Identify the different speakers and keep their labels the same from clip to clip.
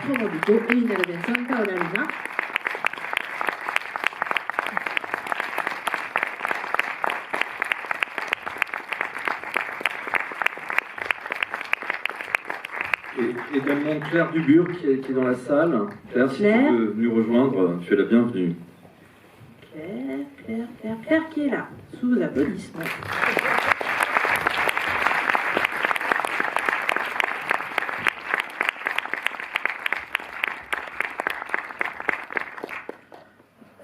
Speaker 1: Marco Modico, Elina Lorenzo, Paola Luna.
Speaker 2: Et également Claire Dubur qui est dans la salle. Claire, si tu veux nous rejoindre, tu es la bienvenue.
Speaker 1: Claire qui est là, sous applaudissements.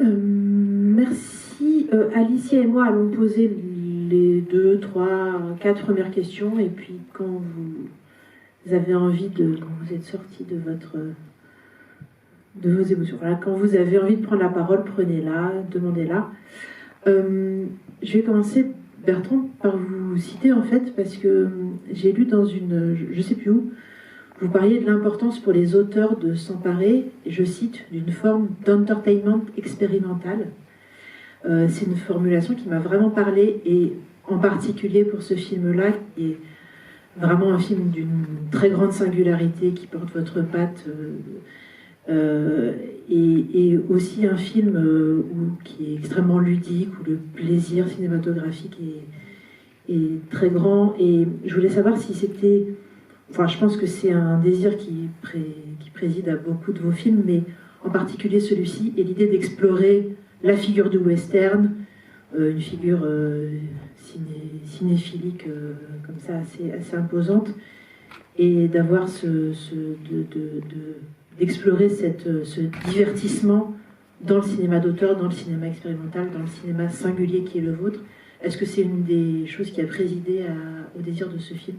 Speaker 1: Merci. Alicia et moi allons poser les 2, 3, 4 premières questions et puis quand vous avez envie quand vous êtes sorti de vos émotions, voilà, quand vous avez envie de prendre la parole, prenez-la, demandez-la. Je vais commencer, Bertrand, par vous citer en fait, parce que j'ai lu dans je ne sais plus où, vous parliez de l'importance pour les auteurs de s'emparer, et je cite, d'une forme d'entertainment expérimental. C'est une formulation qui m'a vraiment parlé, et en particulier pour ce film-là, qui est vraiment un film d'une très grande singularité, qui porte votre patte, et aussi un film qui est extrêmement ludique, où le plaisir cinématographique est très grand. Et je voulais savoir si c'était... Enfin, je pense que c'est un désir qui préside à beaucoup de vos films, mais en particulier celui-ci, et l'idée d'explorer la figure du western, une figure cinéphilique comme ça, assez imposante, et d'avoir d'explorer ce divertissement dans le cinéma d'auteur, dans le cinéma expérimental, dans le cinéma singulier qui est le vôtre. Est-ce que c'est une des choses qui a présidé au désir de ce film ?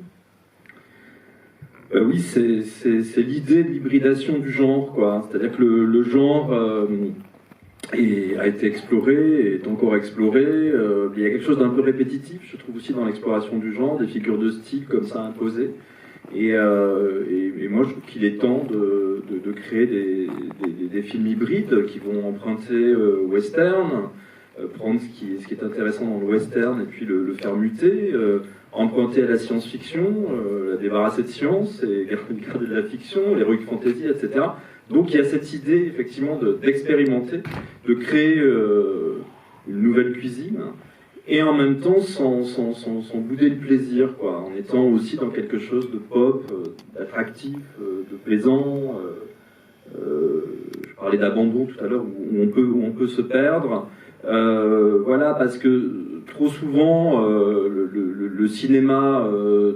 Speaker 2: Oui, c'est l'idée de l'hybridation du genre, quoi. C'est-à-dire que le genre a été exploré, est encore exploré. Il y a quelque chose d'un peu répétitif, je trouve aussi, dans l'exploration du genre, des figures de style comme ça imposées. Et moi, je trouve qu'il est temps de créer des films hybrides qui vont emprunter au western, prendre ce qui est intéressant dans le western et puis le faire muter, emprunter à la science-fiction, la débarrasser de science et garder de la fiction, l'heroic fantasy, etc. Donc il y a cette idée effectivement d'expérimenter, de créer une nouvelle cuisine, et en même temps sans bouder le plaisir, quoi, en étant aussi dans quelque chose de pop, d'attractif, de plaisant. Je parlais d'abandon tout à l'heure, où on peut se perdre. Voilà, parce que trop souvent, le cinéma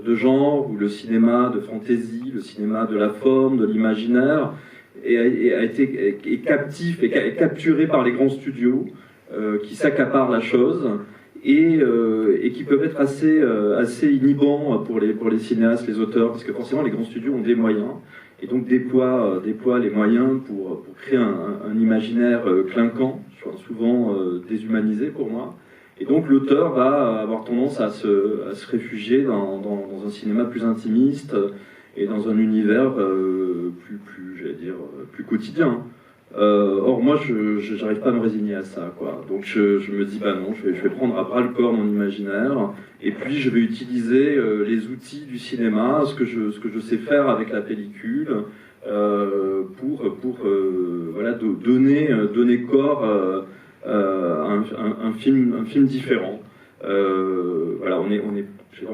Speaker 2: de genre, ou le cinéma de fantaisie, le cinéma de la forme, de l'imaginaire, est captif et capturé par les grands studios qui s'accaparent la chose et qui peuvent être assez inhibants pour les cinéastes, les auteurs, parce que forcément les grands studios ont des moyens et donc déploient les moyens pour créer un imaginaire clinquant, souvent déshumanisé pour moi. Et donc l'auteur va avoir tendance à se réfugier dans un cinéma plus intimiste et dans un univers plus quotidien. Or moi, je n'arrive pas à me résigner à ça, quoi. Donc je me dis, bah non, je vais prendre à bras le corps mon imaginaire, et puis je vais utiliser les outils du cinéma, ce que je sais faire avec la pellicule, pour voilà, donner corps à un film différent. Voilà, on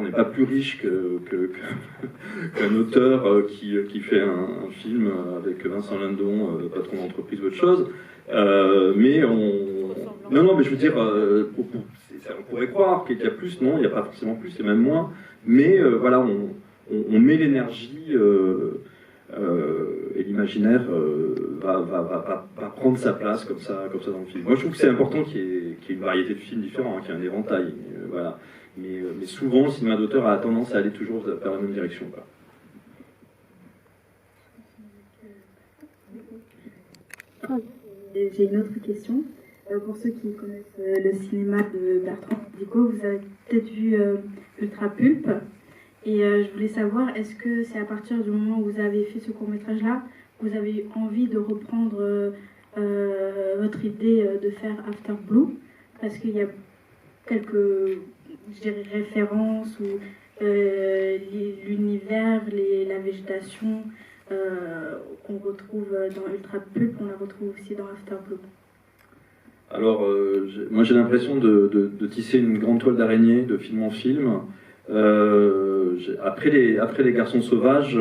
Speaker 2: n'est pas plus riche qu'un auteur qui fait un film avec Vincent Lindon, patron d'entreprise ou autre chose. Mais non, mais je veux dire, on pourrait croire qu'il y a plus. Non, il n'y a pas forcément plus, c'est même moins. Mais voilà, on met l'énergie et l'imaginaire va prendre sa place comme ça dans le film. Moi, je trouve que c'est important qu'il y ait une variété de films différents, qu'il y ait un éventail. Voilà. Mais souvent, le cinéma d'auteur a tendance à aller toujours vers la même direction, quoi.
Speaker 3: J'ai une autre question. Pour ceux qui connaissent le cinéma de Bertrand Dico, vous avez peut-être vu Ultra Pulp. Et je voulais savoir, est-ce que c'est à partir du moment où vous avez fait ce court-métrage-là, vous avez eu envie de reprendre votre idée de faire After Blue? Parce qu'il y a quelques, je dirais, références où l'univers, la végétation qu'on retrouve dans Ultra Pulp, on la retrouve aussi dans After Blue.
Speaker 2: Alors, moi j'ai l'impression de tisser une grande toile d'araignée de film en film. Après les Garçons Sauvages,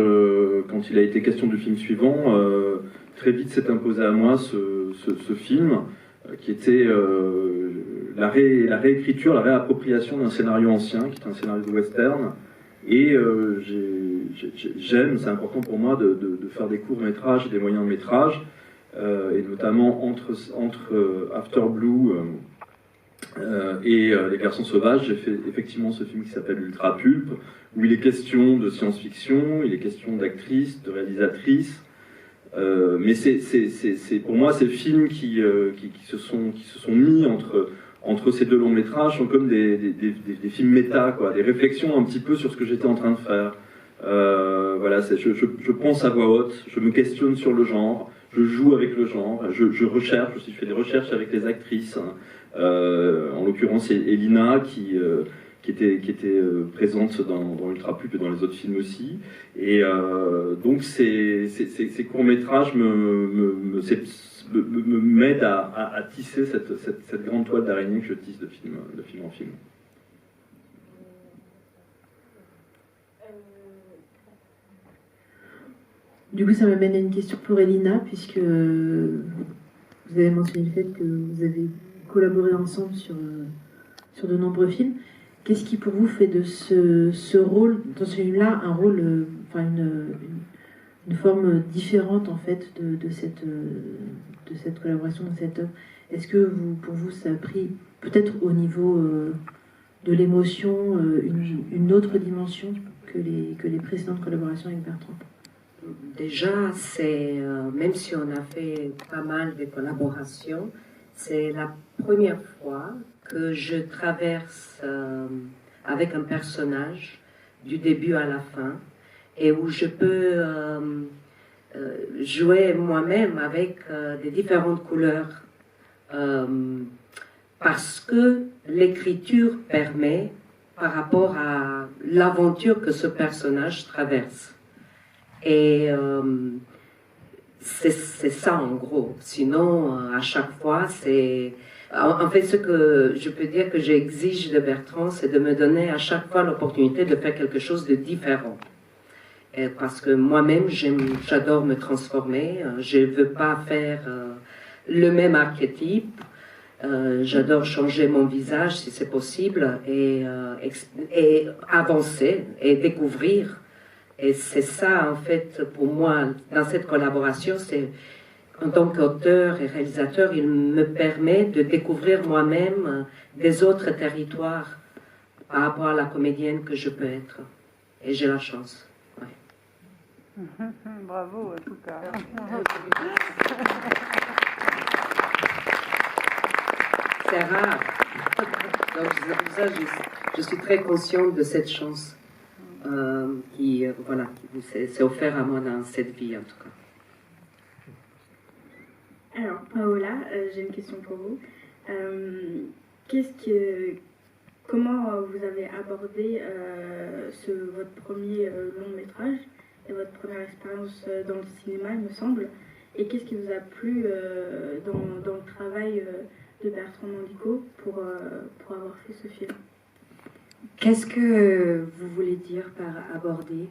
Speaker 2: quand il a été question du film suivant, très vite s'est imposé à moi ce film, qui était la réécriture, la réappropriation d'un scénario ancien, qui est un scénario de western. Et j'aime, c'est important pour moi de faire des courts-métrages et des moyens-métrages, et notamment entre After Blue et Les Garçons Sauvages, j'ai fait effectivement ce film qui s'appelle Ultra Pulp, où il est question de science-fiction, il est question d'actrices, de réalisatrices, mais pour moi ces films qui se sont mis entre ces deux longs métrages sont comme des films méta, quoi, des réflexions un petit peu sur ce que j'étais en train de faire. Voilà, je pense à voix haute, je me questionne sur le genre, je joue avec le genre, je recherche, je fais des recherches avec les actrices, en l'occurrence Elina qui était présente dans Ultra Pulp et dans les autres films aussi. Et donc ces courts-métrages m'aident à tisser cette grande toile d'araignée que je tisse de film en film.
Speaker 1: Du coup, ça m'amène à une question pour Elina, puisque vous avez mentionné le fait que vous avez collaboré ensemble sur de nombreux films. Qu'est-ce qui, pour vous, fait de ce rôle, dans ce film-là, un rôle, une forme différente, en fait, de cette collaboration, de cette œuvre? Est-ce que, pour vous, ça a pris, peut-être au niveau de l'émotion, une autre dimension que les précédentes collaborations avec Bertrand?
Speaker 4: Déjà, même si on a fait pas mal de collaborations, c'est la première fois que je traverse avec un personnage du début à la fin et où je peux jouer moi-même avec des différentes couleurs parce que l'écriture permet par rapport à l'aventure que ce personnage traverse. Et c'est ça en gros. Sinon, à chaque fois, c'est... En fait, ce que je peux dire que j'exige de Bertrand, c'est de me donner à chaque fois l'opportunité de faire quelque chose de différent. Et parce que moi-même, j'adore me transformer. Je ne veux pas faire le même archétype. J'adore changer mon visage si c'est possible et avancer et découvrir. Et c'est ça, en fait, pour moi, dans cette collaboration, c'est en tant qu'auteur et réalisateur, il me permet de découvrir moi-même des autres territoires par rapport à la comédienne que je peux être. Et j'ai la chance. Ouais.
Speaker 5: Bravo, en tout cas.
Speaker 4: C'est rare. Donc, ça, je suis très consciente de cette chance. Qui s'est offert à moi dans cette vie en tout cas.
Speaker 3: Alors Paola, j'ai une question pour vous. Comment vous avez abordé votre premier long métrage et votre première expérience dans le cinéma, il me semble, et qu'est-ce qui vous a plu dans le travail de Bertrand Mandico pour avoir fait ce film?
Speaker 6: Qu'est-ce que vous voulez dire par aborder?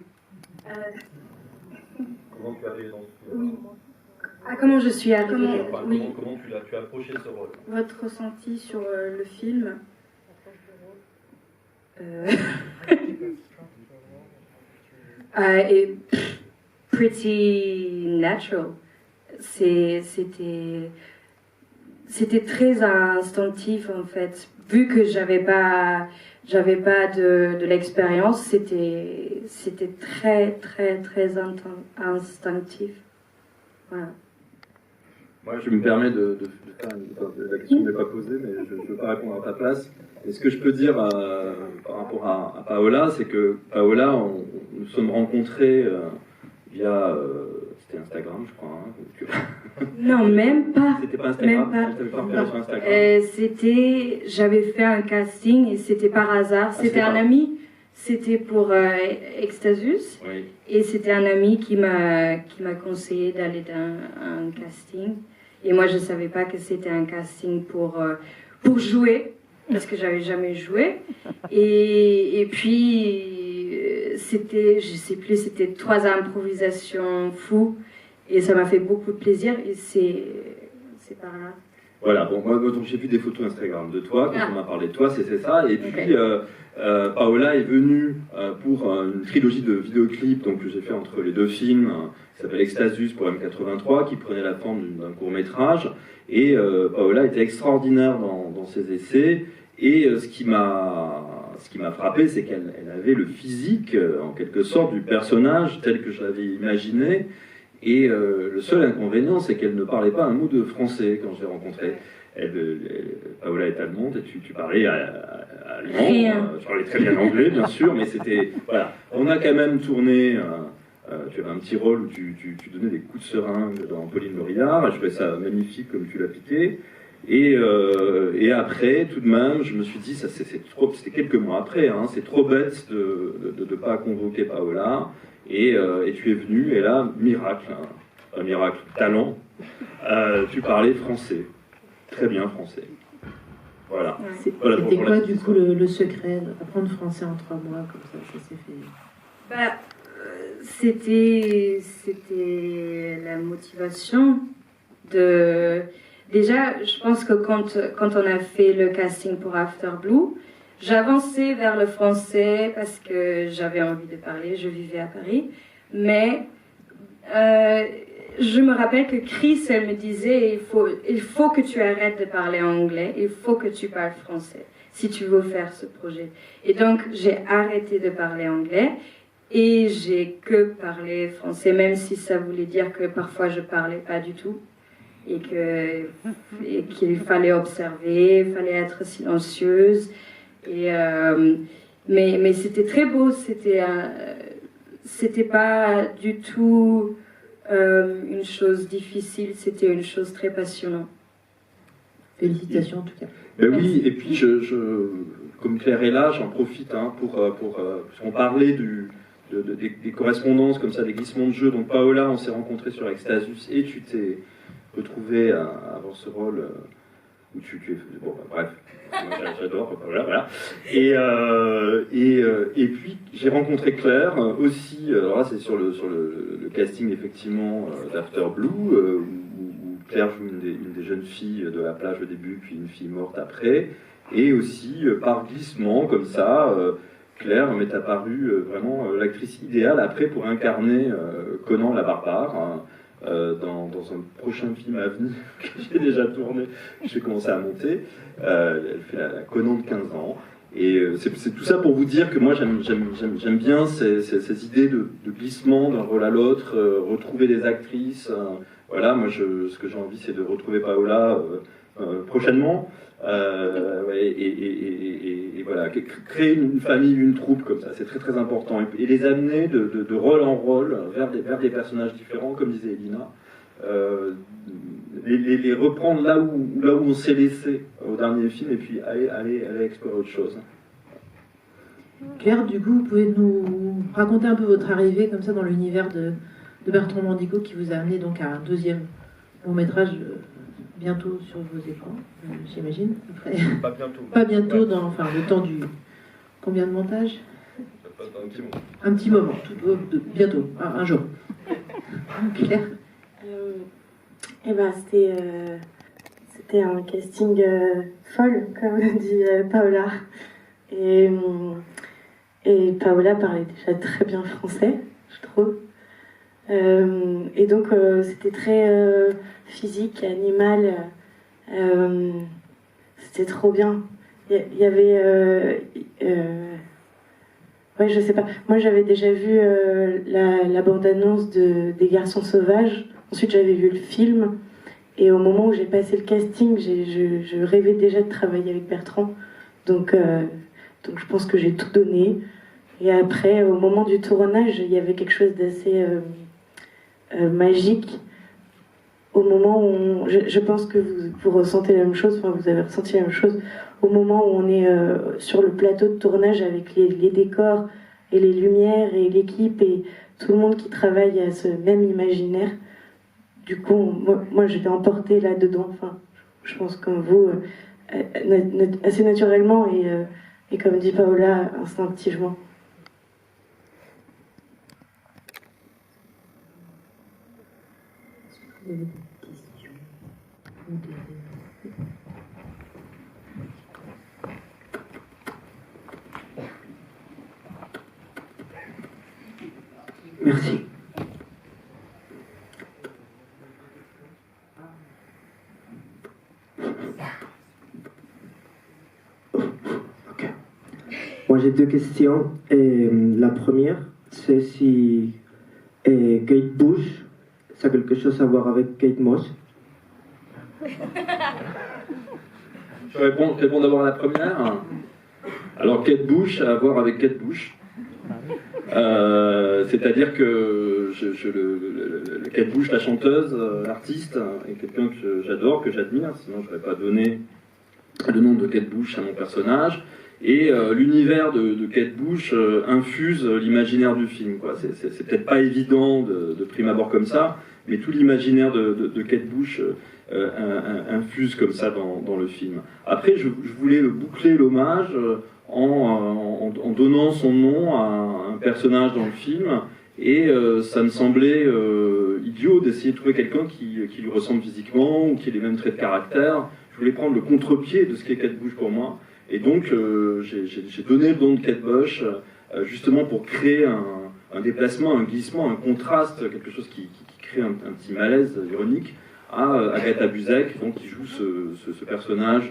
Speaker 2: Comment tu es arrivé dans ce film?
Speaker 3: Oui.
Speaker 6: Ah, comment je suis arrivée?
Speaker 2: Comment tu as approché ce rôle?
Speaker 3: Votre ressenti sur le film?
Speaker 6: Pretty natural. C'était très instinctif en fait. Vu que j'avais pas de l'expérience, c'était très instinctif. Voilà.
Speaker 2: Moi, je me permets de faire la question n'est pas posée, mais je ne veux pas répondre à ta place. Et ce que je peux dire par rapport à Paola, c'est que Paola, nous sommes rencontrés via c'était Instagram, je crois. Hein,
Speaker 6: non, même pas.
Speaker 2: C'était pas Instagram.
Speaker 6: Même pas.
Speaker 2: Sur Instagram.
Speaker 6: J'avais fait un casting et c'était par hasard. C'était un ami. c'était pour Extasus.
Speaker 2: Oui.
Speaker 6: Et c'était un ami qui m'a conseillé d'aller dans un casting. Et moi, je ne savais pas que c'était un casting pour jouer, parce que j'avais jamais joué. Et puis, c'était, je sais plus, c'était 3 improvisations fous. Et ça m'a fait beaucoup de plaisir. Et c'est par là.
Speaker 2: Voilà, bon, moi donc, j'ai vu des photos Instagram de toi, quand on m'a parlé de toi, c'était ça. Et puis, Paola est venue pour une trilogie de vidéoclips donc, que j'ai fait entre les 2 films, qui s'appelle Extasus pour M83, qui prenait la forme d'un court-métrage. Et Paola était extraordinaire dans ses essais. Et ce qui m'a frappé, c'est qu'elle avait le physique, en quelque sorte, du personnage tel que je l'avais imaginé. Et le seul inconvénient, c'est qu'elle ne parlait pas un mot de français quand je l'ai rencontrée. Paola est allemande et tu parlais allemand. Tu parlais très bien anglais, bien sûr, mais c'était... Voilà. On a quand même tourné... tu avais un petit rôle où tu donnais des coups de seringue dans Pauline Laurillard. Je trouvais ça magnifique comme tu l'as piqué. Et après, tout de même, je me suis dit, c'était quelques mois après, hein, c'est trop bête de ne pas convoquer Paola. Et tu es venu, et là, miracle, hein, un miracle, talent, tu parlais français, très bien français. Voilà.
Speaker 1: C'était quoi du coup le secret d'apprendre français en 3 mois, comme ça s'est fait?
Speaker 6: C'était la motivation de... Déjà, je pense que quand on a fait le casting pour After Blue, j'avançais vers le français parce que j'avais envie de parler, je vivais à Paris. Mais je me rappelle que Chris, elle me disait, il faut que tu arrêtes de parler anglais, il faut que tu parles français si tu veux faire ce projet. Et donc, j'ai arrêté de parler anglais et j'ai que parlé français, même si ça voulait dire que parfois je parlais pas du tout. Et qu'il fallait observer, il fallait être silencieuse. Mais c'était très beau, c'était pas du tout une chose difficile, c'était une chose très passionnante.
Speaker 1: Félicitations en tout cas.
Speaker 2: Ben oui, et puis comme Claire est là, j'en profite hein, pour on parlait des correspondances comme ça, des glissements de jeu. Donc Paola, on s'est rencontrés sur Extasus et tu t'es retrouvé à avoir ce rôle où tu es... Bon, bref, j'adore, voilà. Et puis, j'ai rencontré Claire aussi, alors là, c'est sur le casting, effectivement, d'After Blue, où Claire joue une des jeunes filles de la plage au début, puis une fille morte après, et aussi, par glissement, comme ça, Claire m'est apparue vraiment l'actrice idéale après pour incarner Conan la barbare, hein, dans un prochain film à venir que j'ai déjà tourné, j'ai commencé à monter. Elle fait la Conan de 15 ans. Et c'est tout ça pour vous dire que moi j'aime bien ces idées de glissement d'un rôle à l'autre, retrouver des actrices. Voilà, moi ce que j'ai envie c'est de retrouver Paola prochainement. Et voilà, créer une famille, une troupe comme ça, c'est très très important. Et les amener de rôle en rôle vers des personnages différents, comme disait Elina. Les reprendre là où on s'est laissé au dernier film et puis aller explorer autre chose.
Speaker 1: Claire, du coup, vous pouvez nous raconter un peu votre arrivée comme ça dans l'univers de Bertrand Mandico qui vous a amené donc à un 2e long métrage bientôt sur vos écrans, j'imagine. Après.
Speaker 2: Pas bientôt.
Speaker 1: Pas bientôt, enfin le temps du... Combien de montage?
Speaker 2: Un petit moment.
Speaker 1: Un petit moment, bientôt, un jour. Claire?
Speaker 7: C'était un casting folle, comme dit Paola. Et Paola parlait déjà très bien français, je trouve. Et donc c'était très physique, animal. C'était trop bien. Il y avait... ouais, je sais pas. Moi, j'avais déjà vu la bande-annonce des Garçons Sauvages. Ensuite, j'avais vu le film. Et au moment où j'ai passé le casting, je rêvais déjà de travailler avec Bertrand. Donc je pense que j'ai tout donné. Et après, au moment du tournage, il y avait quelque chose d'assez magique. au moment où je pense que vous ressentez la même chose, enfin vous avez ressenti la même chose, au moment où on est sur le plateau de tournage avec les décors et les lumières et l'équipe et tout le monde qui travaille à ce même imaginaire. Du coup, moi j'étais emportée là-dedans, enfin, je pense comme vous, assez naturellement et comme dit Paola, instinctivement.
Speaker 8: Merci. Ok. Moi j'ai deux questions. Et, la première, c'est si Kate Bush, ça a quelque chose à voir avec Kate Moss.
Speaker 2: Je réponds d'abord à la première. Alors, Kate Bush a à voir avec Kate Bush. C'est-à-dire que Kate Bush, la chanteuse, l'artiste, est quelqu'un que j'adore, que j'admire, sinon je n'aurais pas donné le nom de Kate Bush à mon personnage. Et l'univers de Kate Bush infuse l'imaginaire du film, quoi. C'est peut-être pas évident de prime abord comme ça, mais tout l'imaginaire de Kate Bush infuse comme ça dans le film. Après, je voulais boucler l'hommage en donnant son nom à un personnage dans le film, et ça me semblait idiot d'essayer de trouver quelqu'un qui lui ressemble physiquement ou qui ait les mêmes traits de caractère. Je voulais prendre le contre-pied de ce qu'est Kate Bush pour moi, et donc j'ai donné le nom de Kate Bush justement pour créer un déplacement, un glissement, un contraste, quelque chose qui crée un petit malaise ironique à Agatha Buzek, donc, qui joue ce personnage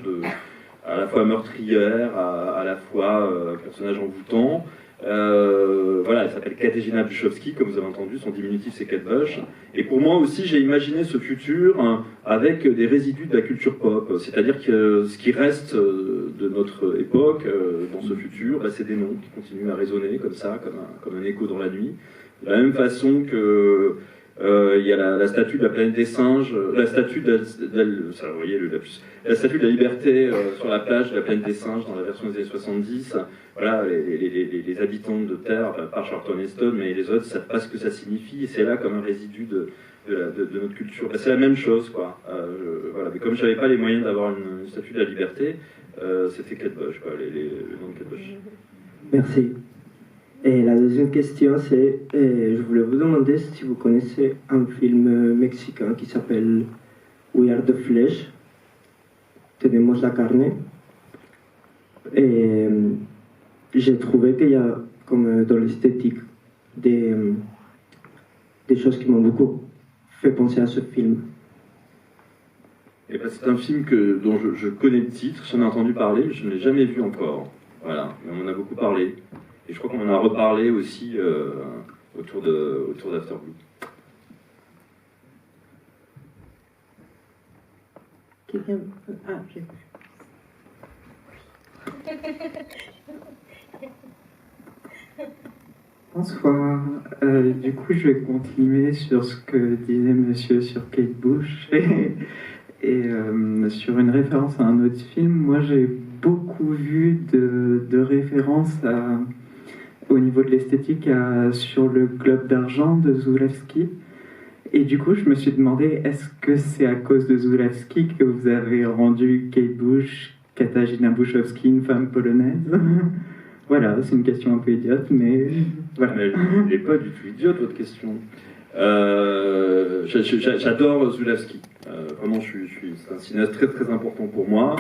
Speaker 2: à la fois meurtrière, à la fois personnage envoûtant. Voilà, elle s'appelle Kateřina Bušovsky, comme vous avez entendu, son diminutif c'est Kate Bush. Et pour moi aussi, j'ai imaginé ce futur avec des résidus de la culture pop, c'est-à-dire que ce qui reste de notre époque dans ce futur, bah, c'est des noms qui continuent à résonner comme ça, comme un écho dans la nuit. De la même façon que il y a la statue de la planète des singes, la statue vous voyez le lapsus, la statue de la liberté sur la plage de la planète des singes dans la version des années 70. Voilà, les habitants de Terre, par Charlton Heston, mais les autres ne savent pas ce que ça signifie, et c'est là comme un résidu de notre culture. Ben, c'est la même chose, quoi. Voilà. Mais comme je n'avais pas les moyens d'avoir une statue de la liberté, c'était Kate Bush, quoi, le nom de Kate Bush.
Speaker 8: Merci. Et la deuxième question, c'est, je voulais vous demander si vous connaissez un film mexicain qui s'appelle We Are the Flesh, Tenemos la carne. Et j'ai trouvé qu'il y a, comme dans l'esthétique, des choses qui m'ont beaucoup fait penser à ce film.
Speaker 2: Et ben, c'est un film dont je connais le titre, j'en ai entendu parler, mais je ne l'ai jamais vu encore. Voilà, mais on en a beaucoup parlé. Et je crois qu'on en a reparlé aussi autour d'After Blue.
Speaker 1: Quelqu'un... Ah, j'ai...
Speaker 5: Bonsoir. Du coup, je vais continuer sur ce que disait monsieur sur Kate Bush et sur une référence à un autre film. Moi, j'ai beaucoup vu de références au niveau de l'esthétique sur le Globe d'argent de Zulawski. Et du coup, je me suis demandé, est-ce que c'est à cause de Zulawski que vous avez rendu Kate Bush, Katarzyna Buszowski, une femme polonaise? Voilà, c'est une question un peu idiote, mais voilà.
Speaker 2: Mais elle n'est pas du tout idiote, votre question. J'adore Zulawski. Vraiment, c'est un cinéaste très très important pour moi.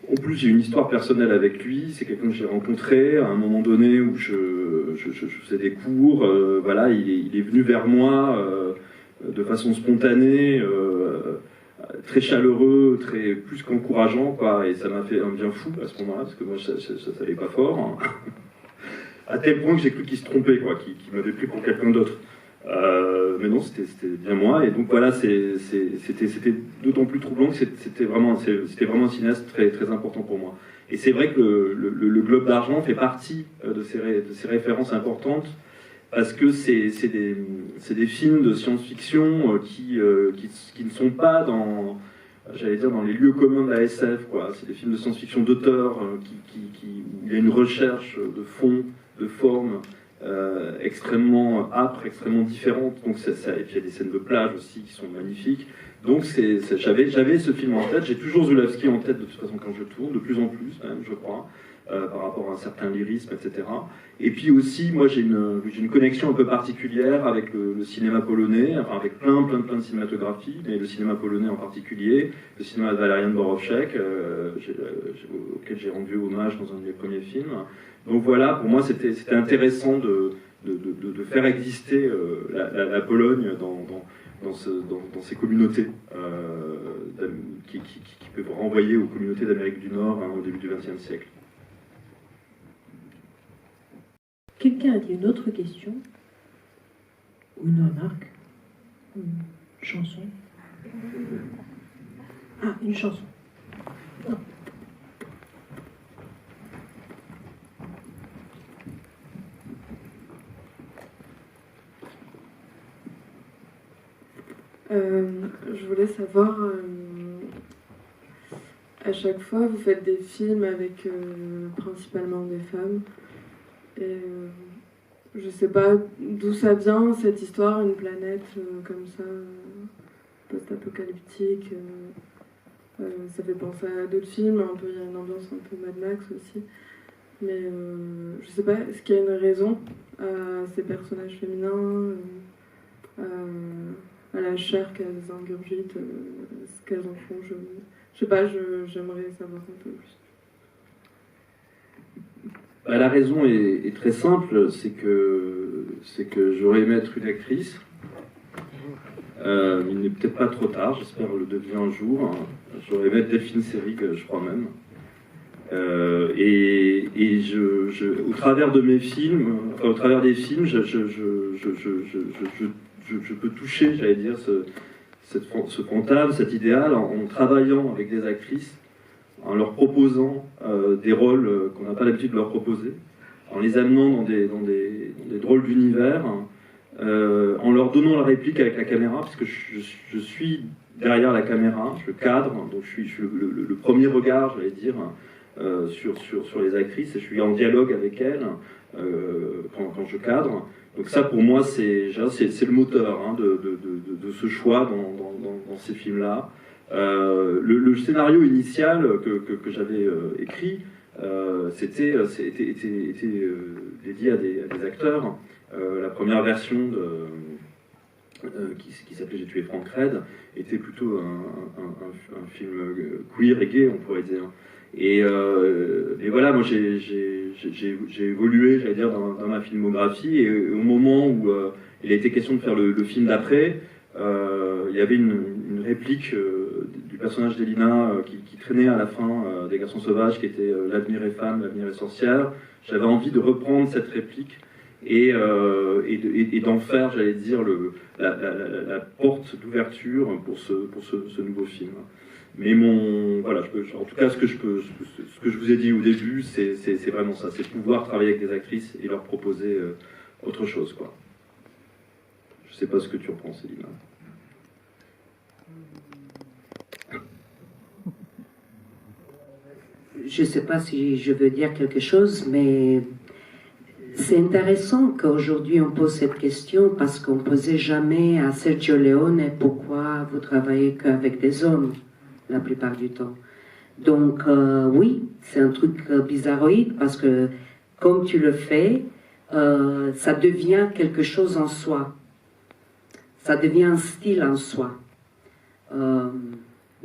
Speaker 2: En plus, j'ai une histoire personnelle avec lui. C'est quelqu'un que j'ai rencontré à un moment donné où je faisais des cours. Voilà, il est venu vers moi de façon spontanée, très chaleureux, plus qu'encourageant, quoi. Et ça m'a fait un bien fou à ce moment-là, parce que moi, ça n'allait pas fort. À tel point que j'ai cru qu'il se trompait, quoi, qu'il m'avait pris pour quelqu'un d'autre. Mais non, c'était bien moi. Et donc voilà, c'était d'autant plus troublant que c'était vraiment un cinéaste très, très important pour moi. Et c'est vrai que le Globe d'argent fait partie de ces références importantes parce que c'est des films de science-fiction qui ne sont pas dans, j'allais dire, dans les lieux communs de la SF, quoi. C'est des films de science-fiction d'auteur où il y a une recherche de fond, de forme extrêmement âpre, extrêmement différente. Donc et puis il y a des scènes de plage aussi qui sont magnifiques. Donc j'avais ce film en tête. J'ai toujours Zulawski en tête de toute façon quand je tourne, de plus en plus même, je crois. Par rapport à un certain lyrisme, etc. Et puis aussi, moi, j'ai une connexion un peu particulière avec le cinéma polonais, enfin avec plein de cinématographies, mais le cinéma polonais en particulier, le cinéma de Walerian Borowczyk, auquel j'ai rendu hommage dans un de mes premiers films. Donc voilà, pour moi, c'était intéressant de faire exister la Pologne dans ces communautés qui peuvent renvoyer aux communautés d'Amérique du Nord au début du XXe siècle.
Speaker 1: Quelqu'un a dit une autre question? Ou une remarque? Une chanson? Ah, une chanson. Non.
Speaker 9: Je voulais savoir, à chaque fois vous faites des films avec principalement des femmes, et je sais pas d'où ça vient cette histoire, une planète comme ça, post-apocalyptique, ça fait penser à d'autres films, un peu, il y a une ambiance un peu Mad Max aussi, mais je sais pas, est-ce qu'il y a une raison à ces personnages féminins, à la chair qu'elles ingurgitent, ce qu'elles en font, je sais pas, j'aimerais savoir un peu plus.
Speaker 2: Bah, la raison est très simple, c'est que j'aurais aimé être une actrice. Il n'est peut-être pas trop tard, j'espère le devenir un jour. J'aurais aimé être Delphine Seyrig, je crois même. Au travers de mes films, enfin, au travers des films, je peux toucher, j'allais dire, ce fantasme, cet idéal, en travaillant avec des actrices, en leur proposant des rôles qu'on n'a pas l'habitude de leur proposer, en les amenant dans des drôles d'univers, en leur donnant la réplique avec la caméra, parce que je suis derrière la caméra, je cadre, donc je suis le premier regard, j'allais dire, sur les actrices, et je suis en dialogue avec elles quand je cadre. Donc ça, pour moi, c'est le moteur de ce choix dans ces films-là. Le scénario initial que j'avais écrit, était dédié à des acteurs. La première version qui s'appelait J'ai tué Frank Red était plutôt un film queer et gay, on pourrait dire. Et voilà, moi j'ai évolué, j'allais dire, dans ma filmographie, et au moment où il a été question de faire le film d'après, il y avait une réplique du personnage d'Elina qui traînait à la fin des Garçons Sauvages, qui était l'avenir est femme, l'avenir est sorcière. J'avais envie de reprendre cette réplique et d'en faire, j'allais dire, la porte d'ouverture pour ce nouveau film. Mais voilà, en tout cas, ce que je vous ai dit au début, c'est vraiment ça, c'est pouvoir travailler avec des actrices et leur proposer autre chose, quoi. Je sais pas ce que tu en penses, Elina.
Speaker 4: Je ne sais pas si je veux dire quelque chose, mais c'est intéressant qu'aujourd'hui on pose cette question, parce qu'on ne posait jamais à Sergio Leone pourquoi vous travaillez qu'avec des hommes la plupart du temps. Donc oui, c'est un truc bizarroïde, parce que comme tu le fais, ça devient quelque chose en soi. Ça devient un style en soi.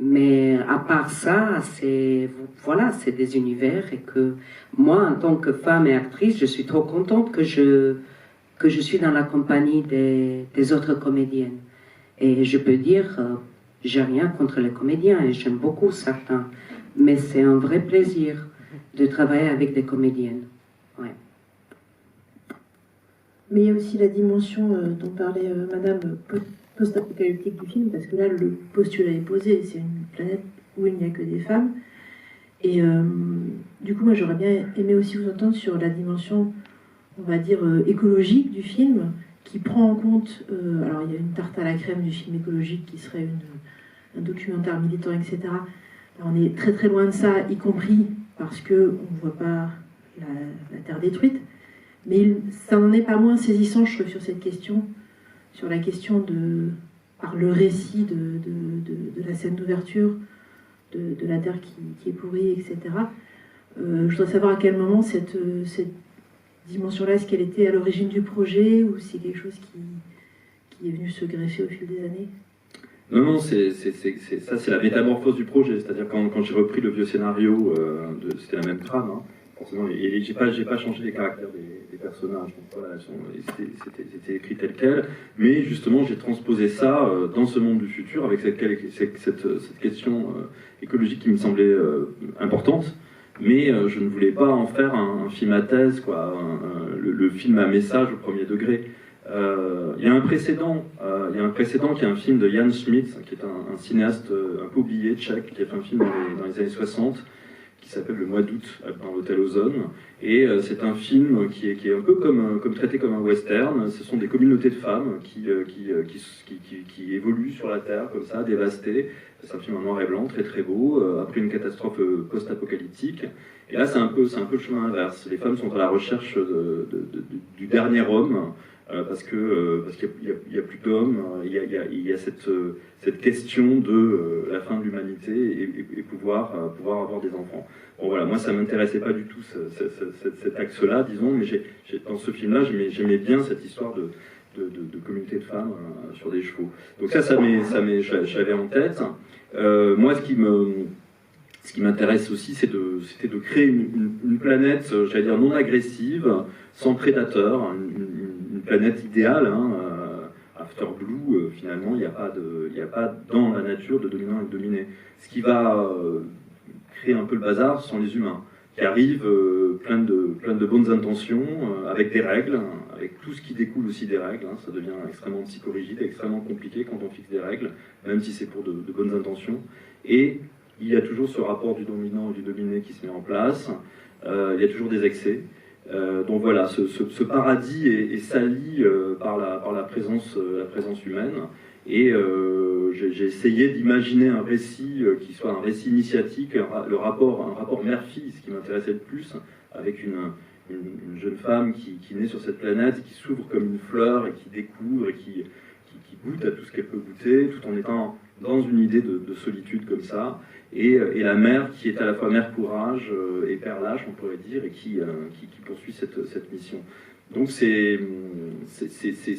Speaker 4: Mais à part ça, c'est des univers, et que moi, en tant que femme et actrice, je suis trop contente que je suis dans la compagnie des autres comédiennes. Et je peux dire, j'ai rien contre les comédiens, et j'aime beaucoup certains, mais c'est un vrai plaisir de travailler avec des comédiennes. Ouais.
Speaker 1: Mais il y a aussi la dimension dont parlait Madame, post-apocalyptique du film, parce que là, le postulat est posé, c'est une planète où il n'y a que des femmes. Et du coup, moi, j'aurais bien aimé aussi vous entendre sur la dimension on va dire, écologique du film, qui prend en compte, alors il y a une tarte à la crème du film écologique qui serait un documentaire militant, etc. Là, on est très très loin de ça, y compris parce qu'on ne voit pas la Terre détruite. Mais ça n'en est pas moins saisissant, je trouve, sur cette question, sur la question par le récit de la scène d'ouverture, de la Terre qui est pourrie, etc. Je voudrais savoir à quel moment cette dimension-là, est-ce qu'elle était à l'origine du projet ou c'est quelque chose qui est venu se greffer au fil des années?
Speaker 2: Non, ça c'est la métamorphose du projet. C'est-à-dire quand j'ai repris le vieux scénario, c'était la même trame, hein, forcément, et j'ai pas changé les caractères des personnages. Donc voilà, c'était écrit tel quel. Mais justement, j'ai transposé ça dans ce monde du futur avec cette question écologique qui me semblait importante. Mais je ne voulais pas en faire un film à thèse, quoi, le film à message au premier degré. Il y a un précédent qui est un film de Jan Smits, qui est un cinéaste un peu oublié, tchèque, qui a fait un film dans les années 60, qui s'appelle Le Mois d'août dans l'hôtel Ozone. Et c'est un film qui est un peu comme traité comme un western. Ce sont des communautés de femmes qui évoluent sur la Terre, comme ça, dévastées. C'est un film en noir et blanc, très très beau, après une catastrophe post-apocalyptique. Et là, c'est un peu le chemin inverse. Les femmes sont à la recherche du dernier homme, parce qu'il y a plus d'hommes, il y a cette question de la fin de l'humanité et pouvoir avoir des enfants. Bon voilà, moi ça m'intéressait pas du tout cet axe-là, disons, mais dans ce film-là, j'aimais bien cette histoire de communauté de femmes sur des chevaux. Donc je l'avais en tête. Moi, ce qui m'intéresse aussi, c'était de créer une planète, j'allais dire, non agressive, sans prédateur, une planète idéale, hein, After Blue, finalement, il n'y a pas dans la nature de dominant et de dominé. Ce qui va créer un peu le bazar, ce sont les humains, qui arrivent plein de bonnes intentions, avec des règles, avec tout ce qui découle aussi des règles. Hein, ça devient extrêmement psychorigide, extrêmement compliqué quand on fixe des règles, même si c'est pour de bonnes intentions. Et il y a toujours ce rapport du dominant et du dominé qui se met en place. Il y a toujours des excès. Donc voilà, ce paradis est sali par la présence humaine. Et j'ai essayé d'imaginer un récit qui soit un récit initiatique, un rapport mère-fille, ce qui m'intéressait le plus, avec une jeune femme qui naît sur cette planète, qui s'ouvre comme une fleur et qui découvre et qui goûte à tout ce qu'elle peut goûter, tout en étant dans une idée de solitude comme ça. Et la mère qui est à la fois mère courage et père lâche, on pourrait dire, et qui poursuit cette mission. Donc c'est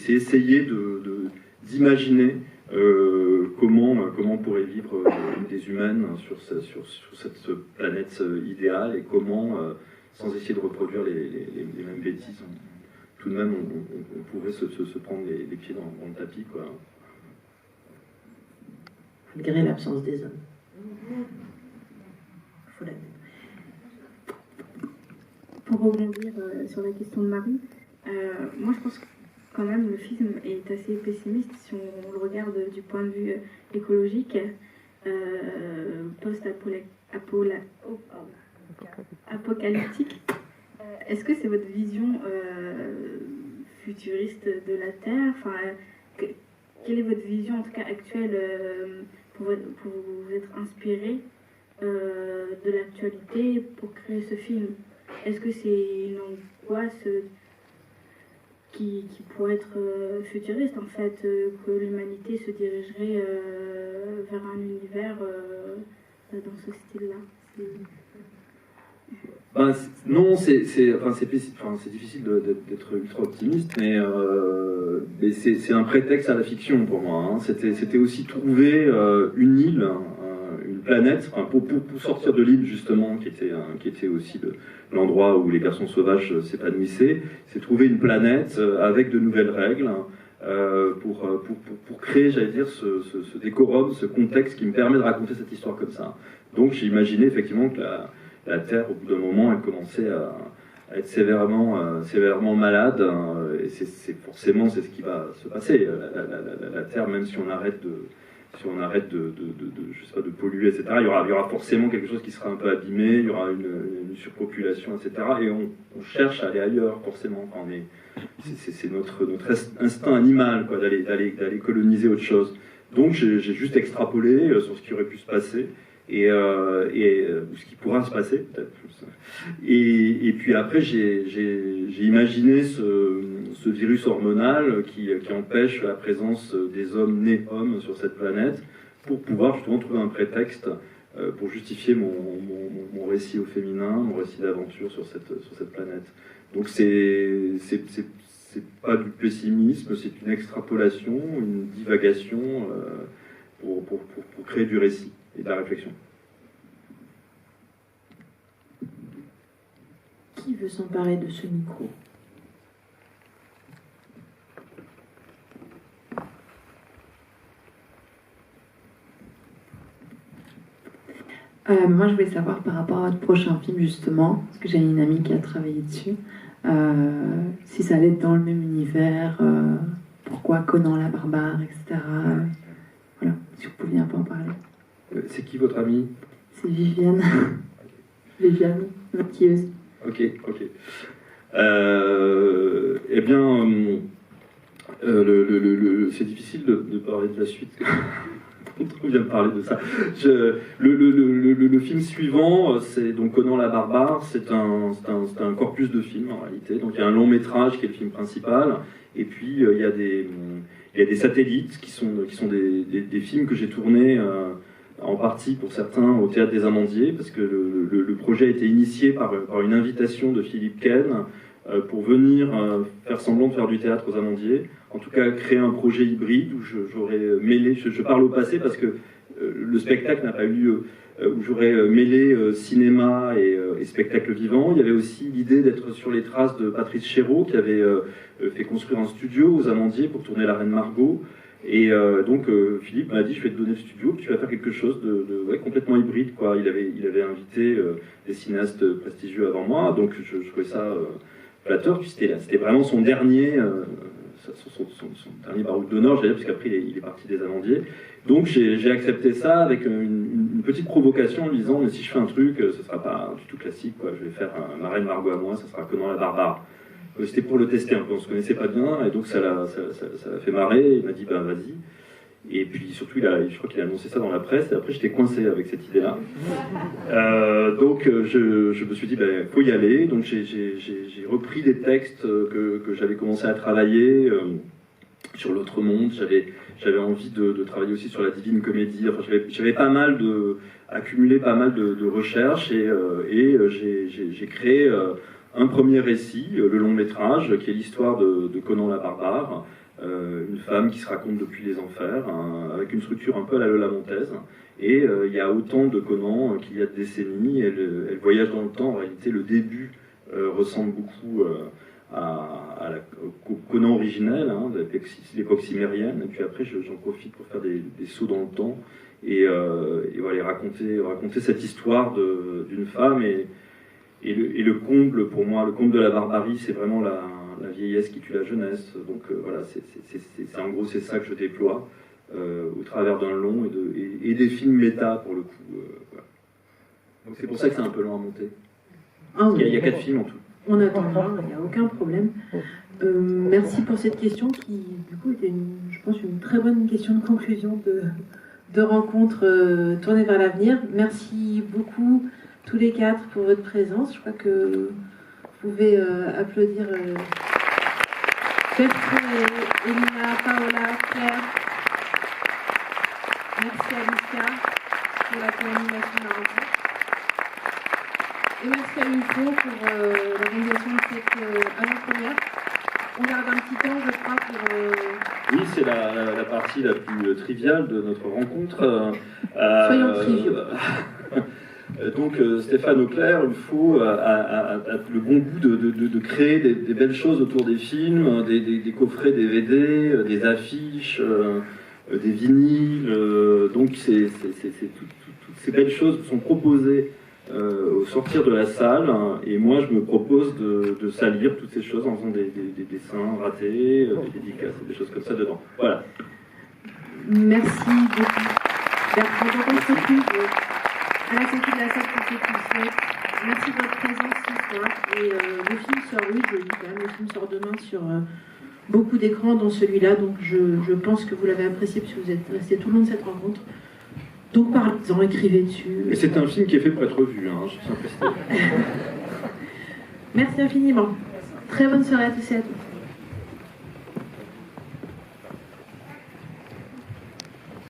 Speaker 2: essayer d'imaginer comment on pourrait vivre des humaines sur cette planète idéale, et comment, sans essayer de reproduire les mêmes bêtises, tout de même on pourrait se prendre les pieds dans le tapis, quoi.
Speaker 1: Malgré l'absence des hommes. Faut l'admettre.
Speaker 3: Pour rebondir sur la question de Marie, moi je pense que quand même le film est assez pessimiste si on le regarde du point de vue écologique, post-apocalyptique. Est-ce que c'est votre vision futuriste de la Terre? Enfin, quelle est votre vision, en tout cas actuelle, pour vous être inspiré de l'actualité pour créer ce film? Est-ce que c'est une angoisse qui pourrait être futuriste, en fait, que l'humanité se dirigerait vers un univers dans ce style-là?
Speaker 2: Non, c'est difficile d'être ultra optimiste, mais c'est un prétexte à la fiction pour moi. Hein. C'était aussi trouver une île, une planète, pour sortir de l'île justement, qui était aussi l'endroit où les garçons sauvages s'épanouissaient. C'est trouver une planète avec de nouvelles règles pour créer, j'allais dire, ce décorum, ce contexte qui me permet de raconter cette histoire comme ça. Donc j'ai imaginé effectivement que la Terre, au bout d'un moment, elle commençait à être sévèrement malade, et forcément c'est ce qui va se passer. La Terre, même si on arrête si on arrête je sais pas, de polluer, etc., il y aura forcément quelque chose qui sera un peu abîmé, il y aura une surpopulation, etc. Et on cherche à aller ailleurs, forcément. Enfin, c'est notre instinct animal, quoi, d'aller coloniser autre chose. Donc j'ai juste extrapolé sur ce qui aurait pu se passer, ou ce qui pourra se passer, peut-être. Et puis après, j'ai imaginé ce virus hormonal qui empêche la présence des hommes nés hommes sur cette planète, pour pouvoir justement trouver un prétexte pour justifier mon récit au féminin, mon récit d'aventure sur cette planète. Donc c'est pas du pessimisme, c'est une extrapolation, une divagation pour créer du récit et de la réflexion.
Speaker 1: Qui veut s'emparer de ce micro?
Speaker 10: Moi, je voulais savoir par rapport à votre prochain film, justement, parce que j'ai une amie qui a travaillé dessus, si ça allait être dans le même univers, pourquoi Conan la barbare, etc. Voilà, si vous pouviez un peu en parler.
Speaker 2: C'est qui votre amie?
Speaker 10: C'est Viviane. Viviane, maquilleuse.
Speaker 2: Ok. Eh bien, c'est difficile de parler de la suite. On vient de parler de ça. Le film suivant, c'est donc Conan la barbare. C'est un corpus de films en réalité. Donc il y a un long métrage qui est le film principal, et puis il y a des satellites qui sont des films que j'ai tournés en partie pour certains au Théâtre des Amandiers, parce que le projet a été initié par une invitation de Philippe Ken pour venir faire semblant de faire du théâtre aux Amandiers, en tout cas créer un projet hybride où j'aurais mêlé, je parle au passé parce que le spectacle n'a pas eu lieu, où j'aurais mêlé cinéma et spectacle vivant. Il y avait aussi l'idée d'être sur les traces de Patrice Chéreau, qui avait fait construire un studio aux Amandiers pour tourner La Reine Margot. Et donc Philippe m'a dit, je vais te donner le studio, puis tu vas faire quelque chose de complètement hybride, quoi. Il avait invité des cinéastes prestigieux avant moi, donc je trouvais ça flatteur. Puis c'était vraiment son dernier baroud d'honneur, j'allais dire, parce qu'après il est parti des Amandiers. Donc j'ai accepté ça avec une petite provocation en me disant, mais si je fais un truc, ce sera pas du tout classique, quoi. Je vais faire Ma Reine Margot à moi, ça sera Conan la barbare. C'était pour le tester un peu, on se connaissait pas bien, et donc ça l'a fait marrer. Il m'a dit, ben vas-y. Et puis surtout, je crois qu'il a annoncé ça dans la presse, et après j'étais coincé avec cette idée-là. Donc je me suis dit, ben faut y aller. Donc j'ai repris des textes que j'avais commencé à travailler sur l'autre monde. J'avais envie de travailler aussi sur la Divine Comédie. Enfin, j'avais accumulé pas mal de recherches, et j'ai créé un premier récit, le long métrage, qui est l'histoire de Conan la barbare, une femme qui se raconte depuis les enfers, avec une structure un peu à la Lola Montez. Et il y a autant de Conan qu'il y a de décennies. Elle voyage dans le temps. En réalité, le début ressemble beaucoup au Conan originel, de l'époque cimérienne. Et puis après, j'en profite pour faire des sauts dans le temps et voilà, raconter cette histoire d'une femme. Et le comble, pour moi, le comble de la barbarie, c'est vraiment la vieillesse qui tue la jeunesse. Donc voilà, en gros, c'est ça que je déploie au travers d'un long et des films méta, pour le coup. Voilà. Donc c'est pour ça que c'est un peu long à monter. Il y a 4 films en tout.
Speaker 1: On attendra, il n'y a aucun problème. Merci pour cette question qui, du coup, était, je pense, une très bonne question de conclusion de rencontre tournée vers l'avenir. Merci beaucoup tous les 4 pour votre présence. Je crois que vous pouvez applaudir Bertrand et Elina, Paola, Claire. Merci Alicia pour la coordination de la rencontre. Et merci à Micro pour l'organisation de cette avant-première. On garde un petit temps, je crois, pour...
Speaker 2: Oui, c'est la partie la plus triviale de notre rencontre.
Speaker 1: Soyons triviaux.
Speaker 2: Donc Stéphane Auclair, il faut a le bon goût de créer des belles choses autour des films, des coffrets DVD, des affiches, des vinyles. Donc toutes ces belles choses sont proposées au sortir de la salle, et moi je me propose de salir toutes ces choses en faisant des dessins ratés, des dédicaces, des choses comme ça dedans. Voilà.
Speaker 1: Merci beaucoup. Bertrand, on se retrouve à la sortie de la salle pour ceux qui le souhaitent. Merci de votre présence ce soir. Et le film sort, oui, je le dis quand même, le film sort demain sur beaucoup d'écrans, dont celui-là. Donc je pense que vous l'avez apprécié puisque vous êtes resté tout le long de cette rencontre. Donc parlez-en, écrivez dessus.
Speaker 2: Et c'est un film qui est fait pour être vu, hein, je tiens à préciser.
Speaker 1: Merci infiniment. Très bonne soirée à tous et à toutes.